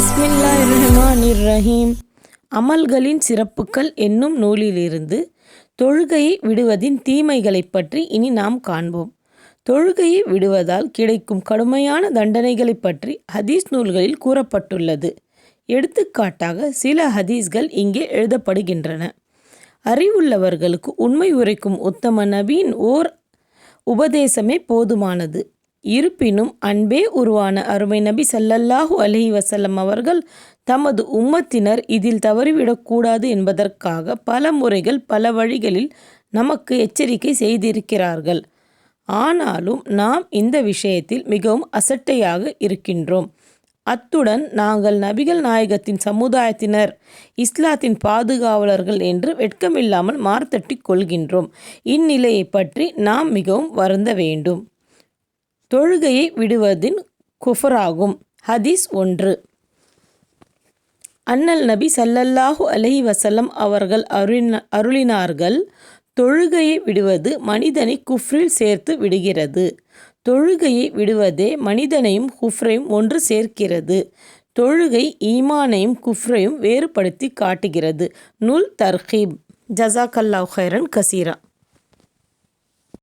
பிஸ்மில்லாஹிர்ரஹ்மானிர்ரஹீம். அமல்களின் சிறப்புகள் என்னும் நூலிலிருந்து தொழுகையை விடுவதின் தீமைகளைப் பற்றி இனி நாம் காண்போம். தொழுகையை விடுவதால் கிடைக்கும் கடுமையான தண்டனைகளைப் பற்றி ஹதீஸ் நூல்களில் கூறப்பட்டுள்ளது. எடுத்துக்காட்டாக சில ஹதீஸ்கள் இங்கே எழுதப்படுகின்றன. அறிவுள்ளவர்களுக்கு உண்மை உரைக்கும் உத்தம நபியின் ஓர் உபதேசமே போதுமானது. இருப்பினும் அன்பே உருவான அருமை நபி ஸல்லல்லாஹு அலைஹி வஸல்லம் அவர்கள் தமது உம்மத்தினர் இதில் தவறிவிடக்கூடாது என்பதற்காக பல முறைகள் பல வழிகளில் நமக்கு எச்சரிக்கை செய்திருக்கிறார்கள். ஆனாலும் நாம் இந்த விஷயத்தில் மிகவும் அசட்டையாக இருக்கின்றோம். அத்துடன் நாங்கள் நபிகள் நாயகத்தின் சமுதாயத்தினர், இஸ்லாத்தின் பாதுகாவலர்கள் என்று வெட்கமில்லாமல் மார்த்தட்டிக் கொள்கின்றோம். இந்நிலையை பற்றி நாம் மிகவும் வருந்த வேண்டும். தொழுகையை விடுவதின் குஃபராகும். ஹதீஸ் 1. அண்ணல் நபி ஸல்லல்லாஹு அலைஹி வஸல்லம் அவர்கள் அருளினார்கள், தொழுகையை விடுவது மனிதனை குஃப்ரில் சேர்த்து விடுகிறது. தொழுகையை விடுவதே மனிதனையும் குஃப்ரையும் ஒன்று சேர்க்கிறது. தொழுகை ஈமானையும் குஃப்ரையும் வேறுபடுத்தி காட்டுகிறது. நூல் தர்கீப். ஜஸாக்கல்லாஹு ஹைரன் கசீரா.